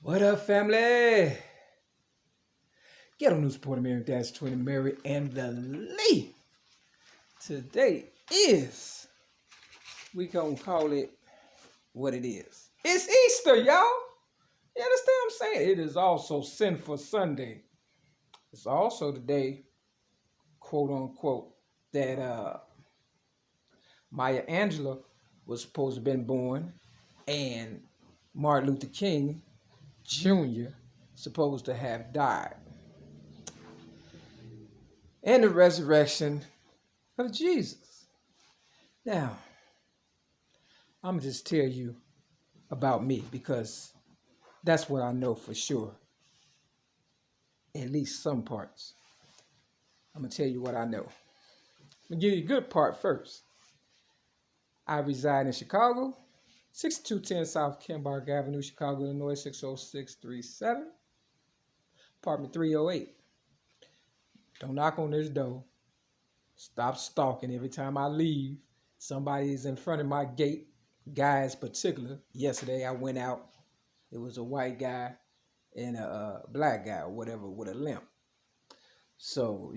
What up, family? Ghetto News Supporter Mary Dash 20 Mary and the Lee. Today is, we gonna call it what it is. It's Easter, y'all. You understand what I'm saying? It is also Sinful Sunday. It's also the day, quote unquote, that Maya Angelou was supposed to have been born, and Martin Luther King Jr. supposed to have died. And the resurrection of Jesus. Now, I'm going to just tell you about me because that's what I know for sure. At least some parts. I'm going to tell you what I know. I'm going to give you the good part first. I reside in Chicago, 6210 South KIMBARK Avenue, Chicago, Illinois, 60637, apartment 308. Don't knock on this door. Stop stalking. Every time I leave, somebody is in front of my gate. Guys particular. Yesterday I went out. It was a white guy and a black guy or whatever with a limp. So,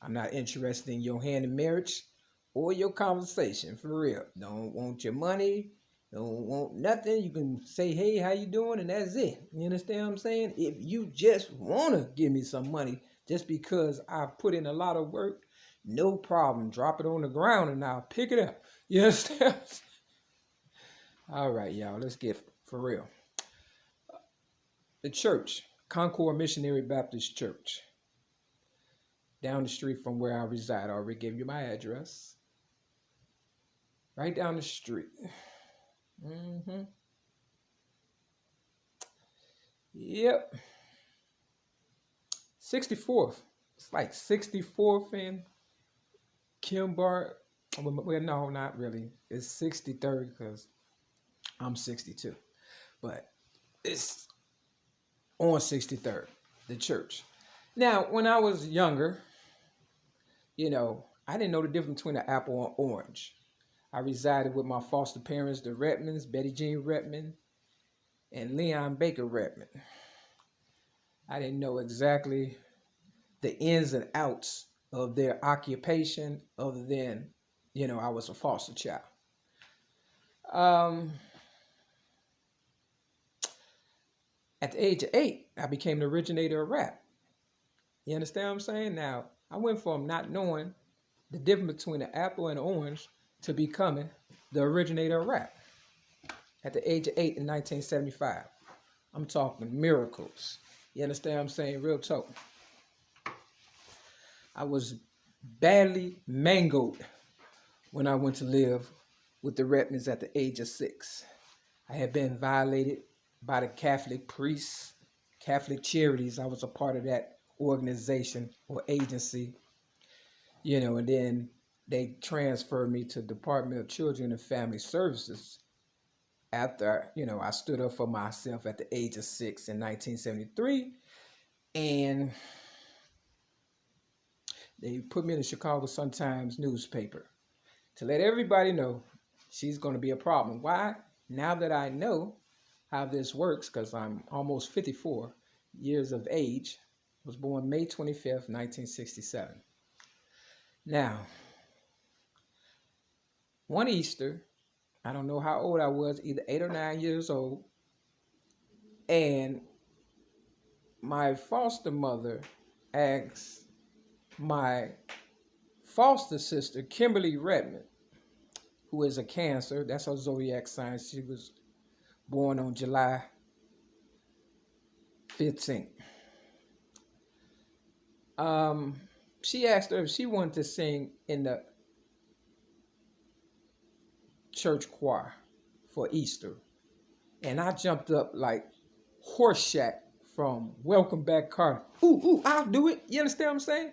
I'm not interested in your hand in marriage or your conversation, for real. Don't want your money. Don't want nothing. You can say, hey, how you doing? And that's it. You understand what I'm saying? If you just want to give me some money, just because I put in a lot of work, no problem. Drop it on the ground and I'll pick it up. You understand? All right, y'all. Let's get for real. The church, Concord Missionary Baptist Church, down the street from where I reside. I already gave you my address. Right down the street. Yep. 64th. It's like 64th and KIMBARK. Well, no, not really. It's 63rd because I'm 62. But it's on 63rd, the church. Now, when I was younger, I didn't know the difference between an apple and orange. I resided with my foster parents, the Redmonds, Betty Jean Redmond, and Leon Baker Redmond. I didn't know exactly the ins and outs of their occupation other than, I was a foster child. At the age of 8, I became the originator of rap. You understand what I'm saying? Now, I went from not knowing the difference between an apple and an orange to becoming the originator of rap at the age of 8 in 1975. I'm talking miracles. You understand what I'm saying? Real talk. I was badly mangled when I went to live with the Redmonds at the age of 6. I had been violated by the Catholic priests, Catholic charities. I was a part of that organization or agency, and then they transferred me to Department of Children and Family Services after, I stood up for myself at the age of 6 in 1973. And they put me in the Chicago Sun-Times newspaper to let everybody know she's going to be a problem. Why? Now that I know how this works, because I'm almost 54 years of age, was born May 25th, 1967. Now, one Easter, I don't know how old I was, either 8 or 9 years old, and my foster mother asked my foster sister, Kimberly Redmond, who is a Cancer, that's her zodiac sign. She was born on July 15th. She asked her if she wanted to sing in the church choir for Easter. And I jumped up like Horseshack from Welcome Back Carter. Ooh, I'll do it. You understand what I'm saying?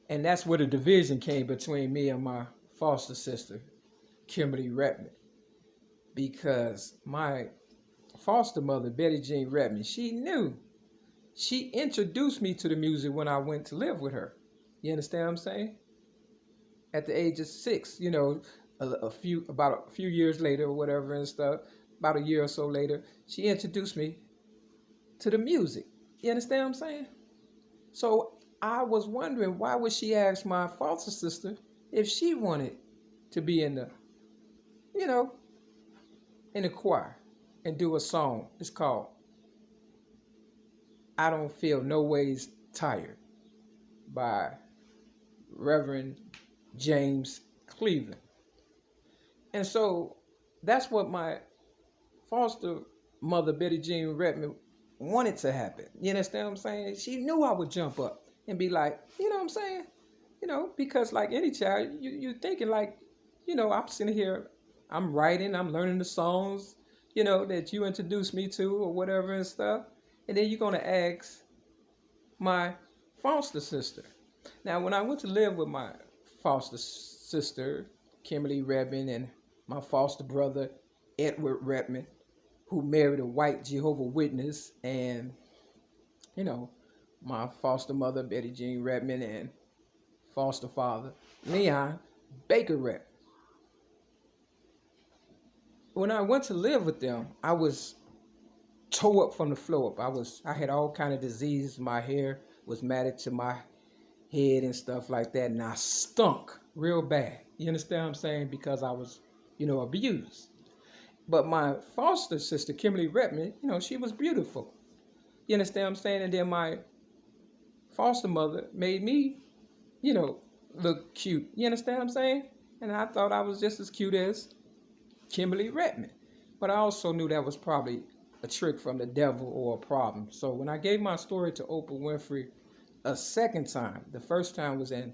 And that's where the division came between me and my foster sister, Kimberly Redmond. Because my foster mother, Betty Jean Redmond, she knew. She introduced me to the music when I went to live with her. You understand what I'm saying? At the age of 6, about a few years later or whatever and stuff, about a year or so later, she introduced me to the music. You understand what I'm saying? So I was wondering, why would she ask my foster sister if she wanted to be in the, you know, in the choir and do a song? It's called I Don't Feel No Ways Tired by Reverend James Cleveland. And so that's what my foster mother, Betty Jean Redmond, wanted to happen. You understand what I'm saying? She knew I would jump up and be like, you know what I'm saying? You know, because like any child, you're thinking like, you know, I'm sitting here, I'm writing, I'm learning the songs, you know, that you introduced me to or whatever and stuff. And then you're going to ask my foster sister. Now, when I went to live with my foster sister, Kimberly Redmond, and my foster brother, Edward Redmond, who married a white Jehovah's Witness, and, you know, my foster mother, Betty Jean Redmond, and foster father, Leon Baker Redmond. When I went to live with them, I was tore up from the floor up. I had all kind of disease. My hair was matted to my head and stuff like that, and I stunk real bad. You understand what I'm saying? Because I was, you know, abused. But my foster sister, Kimberly Redmond, you know, she was beautiful. You understand what I'm saying? And then my foster mother made me, you know, look cute. You understand what I'm saying? And I thought I was just as cute as Kimberly Redmond. But I also knew that was probably a trick from the devil or a problem. So when I gave my story to Oprah Winfrey a second time, the first time was in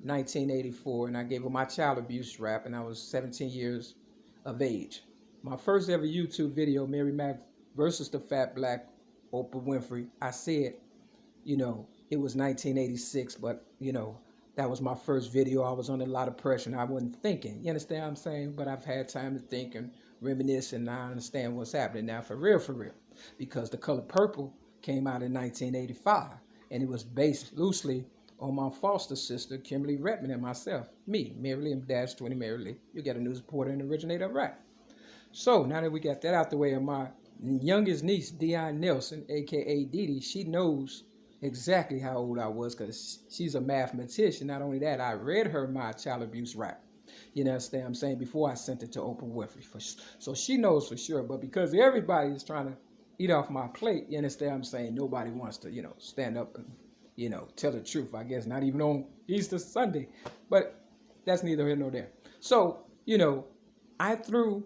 1984, and I gave her my child abuse rap, and I was 17 years of age. My first ever YouTube video, Mary Mack versus the Fat Black Oprah Winfrey, I said, you know, it was 1986, but, you know, that was my first video. I was under a lot of pressure and I wasn't thinking. You understand what I'm saying? But I've had time to think and reminisce, and I understand what's happening now for real. Because The Color Purple came out in 1985, and it was based loosely on my foster sister, Kimberly Redmond, and myself, me, Mary Lee, -20 Mary Lee. You get a news reporter and originator of rap. So now that we got that out the way, and my youngest niece, Dion Nelson, aka Dee Dee, she knows exactly how old I was because she's a mathematician. Not only that, I read her my child abuse rap. You understand what I'm saying? Before I sent it to Oprah Winfrey. So she knows for sure. But because everybody is trying to eat off my plate, you understand what I'm saying? Nobody wants to, you know, stand up and, you know, tell the truth, I guess. Not even on Easter Sunday. But that's neither here nor there. So, you know, I threw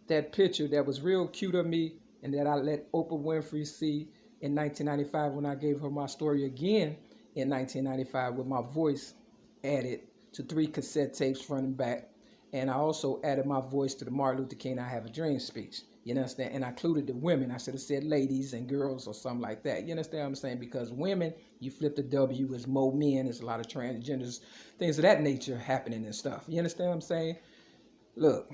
that picture that was real cute of me and that I let Oprah Winfrey see in 1995 when I gave her my story again in 1995 with my voice added to 3 cassette tapes front and back. And I also added my voice to the Martin Luther King I Have a Dream speech. You understand? And I included the women. I should have said ladies and girls or something like that. You understand what I'm saying? Because women, you flip the W, it's more men, there's a lot of transgenders, things of that nature happening and stuff. You understand what I'm saying? Look,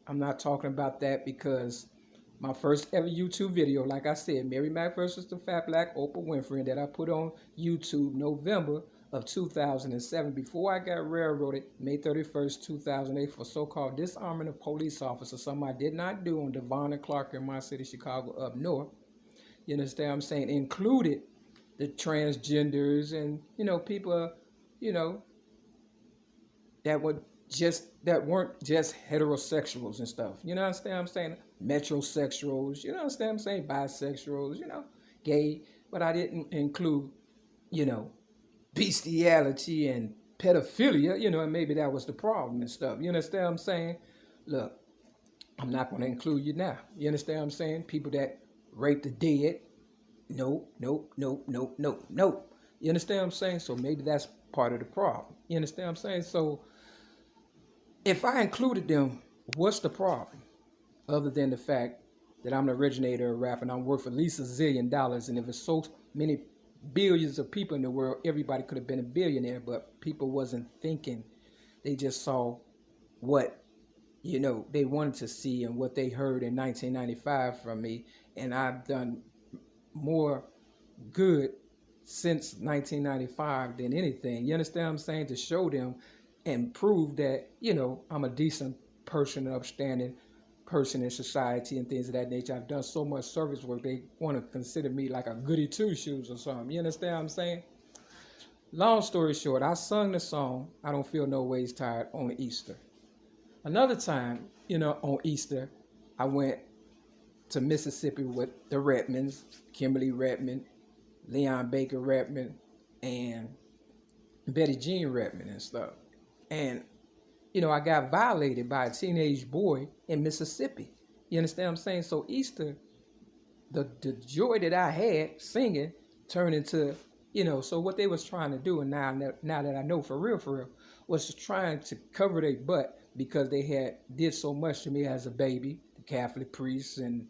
I'm not talking about that because my first ever YouTube video, like I said, Mary Mack versus the Fat Black Oprah Winfrey, that I put on YouTube November of 2007, before I got railroaded May 31st, 2008 for so-called disarming a police officer, something I did not do on Devon and Clark in my city, Chicago, up north. You understand what I'm saying? Included the transgenders and, you know, people, you know, that weren't just heterosexuals and stuff. You know what I'm saying? Metrosexuals, you know what I'm saying? Bisexuals, you know, gay. But I didn't include, you know, bestiality and pedophilia, you know, and maybe that was the problem and stuff. You understand what I'm saying? Look, I'm not going to include you now. You understand what I'm saying? People that rape the dead. Nope. You understand what I'm saying? So maybe that's part of the problem. You understand what I'm saying? So if I included them, what's the problem? Other than the fact that I'm the originator of rap and I'm worth at least $1 zillion. And if it's so many billions of people in the world, everybody could have been a billionaire, but people wasn't thinking. They just saw what, you know, they wanted to see and what they heard in 1995 from me. And I've done more good since 1995 than anything. You understand what I'm saying? To show them and prove that, you know, I'm a decent person, upstanding, person in society and things of that nature. I've done so much service work, they want to consider me like a goody two shoes or something. You understand what I'm saying? Long story short, I sung the song, I Don't Feel No Ways Tired, on Easter. Another time, on Easter, I went to Mississippi with the Redmonds, Kimberly Redmond, Leon Baker Redmond, and Betty Jean Redmond and stuff. And, I got violated by a teenage boy in Mississippi. You understand what I'm saying? So Easter, the joy that I had singing turned into, so what they was trying to do, and now that I know for real, was trying to cover their butt because they had did so much to me as a baby, the Catholic priests and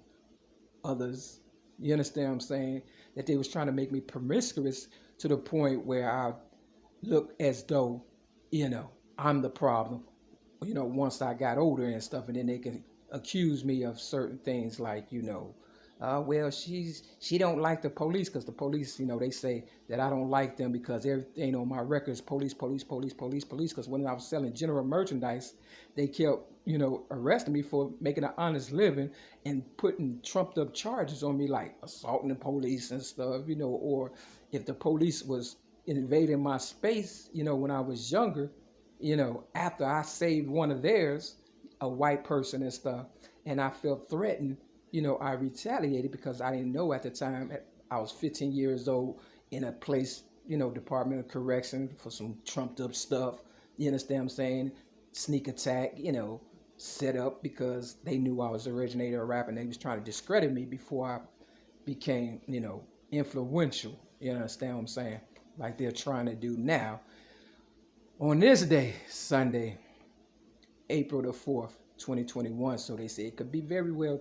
others. You understand what I'm saying? That they was trying to make me promiscuous to the point where I look as though, I'm the problem, once I got older and stuff, and then they can accuse me of certain things like, well, she don't like the police because the police, they say that I don't like them because everything on my record is police. Because when I was selling general merchandise, they kept, arresting me for making an honest living and putting trumped up charges on me like assaulting the police and stuff, or if the police was invading my space, when I was younger, after I saved one of theirs, a white person and stuff, and I felt threatened, I retaliated because I didn't know at the time. I was 15 years old in a place, Department of Correction for some trumped up stuff. You understand what I'm saying? Sneak attack, set up because they knew I was the originator of rap and they was trying to discredit me before I became, influential. You understand what I'm saying? Like they're trying to do now. On this day, Sunday, April the 4th, 2021. So they say it could be very well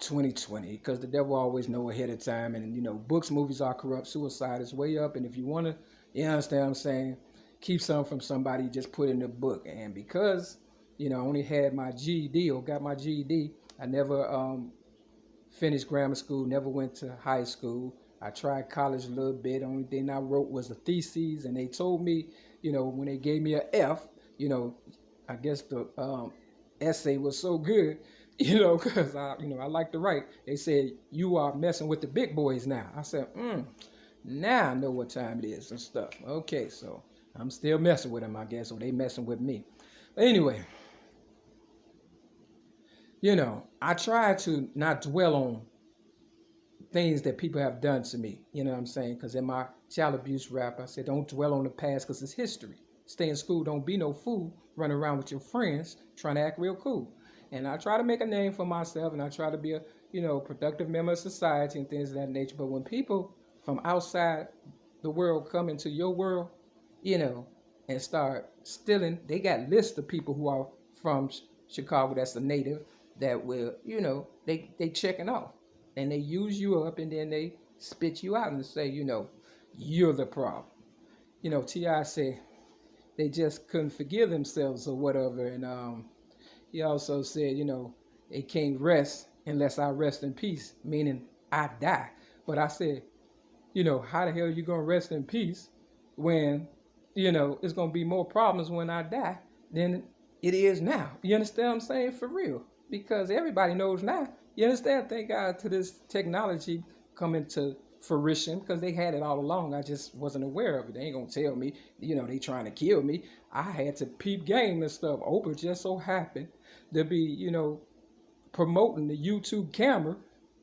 2020 because the devil always know ahead of time. And, books, movies are corrupt. Suicide is way up. And if you want to, you understand what I'm saying, keep something from somebody, just put in the book. And because, I only had my GED or got my GED, I never finished grammar school, never went to high school. I tried college a little bit. The only thing I wrote was the theses. And they told me, when they gave me an F, I guess the essay was so good, because I like to write. They said, you are messing with the big boys now. I said, now I know what time it is and stuff. Okay, so I'm still messing with them, I guess, or they messing with me. But anyway, I try to not dwell on things that people have done to me, you know what I'm saying? Because in my child abuse rap, I said, don't dwell on the past because it's history. Stay in school, don't be no fool, run around with your friends, trying to act real cool. And I try to make a name for myself, and I try to be a, productive member of society and things of that nature. But when people from outside the world come into your world, and start stealing, they got lists of people who are from Chicago that's a native that will, they checking off. And they use you up, and then they spit you out and say, you're the problem. T.I. said they just couldn't forgive themselves or whatever. And he also said, they can't rest unless I rest in peace, meaning I die. But I said, how the hell are you going to rest in peace when, it's going to be more problems when I die than it is now? You understand what I'm saying? For real. Because everybody knows now. You understand? Thank God to this technology coming to fruition because they had it all along. I just wasn't aware of it. They ain't going to tell me, they trying to kill me. I had to peep game and stuff. Oprah just so happened to be, promoting the YouTube camera,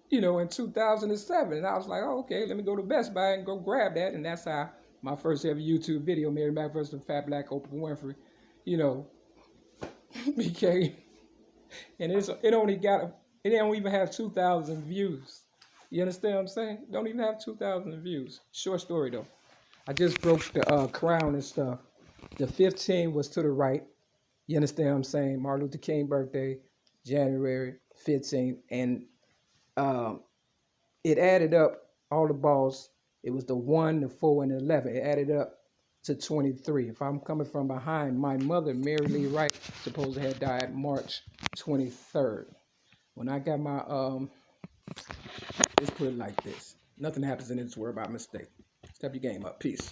in 2007. And I was like, oh, okay, let me go to Best Buy and go grab that. And that's how my first ever YouTube video, Mary Mack versus the Fat Black Oprah Winfrey, became. And it don't even have 2,000 views. You understand what I'm saying? Don't even have 2,000 views. Short story though. I just broke the crown and stuff. The 15 was to the right. You understand what I'm saying? Martin Luther King birthday, January 15th. And it added up all the balls. It was the 1, the 4, and the 11. It added up to 23. If I'm coming from behind, my mother, Mary Lee Wright, supposed to have died March 23rd. When I got my, let's put it like this. Nothing happens in this world by mistake. Step your game up. Peace.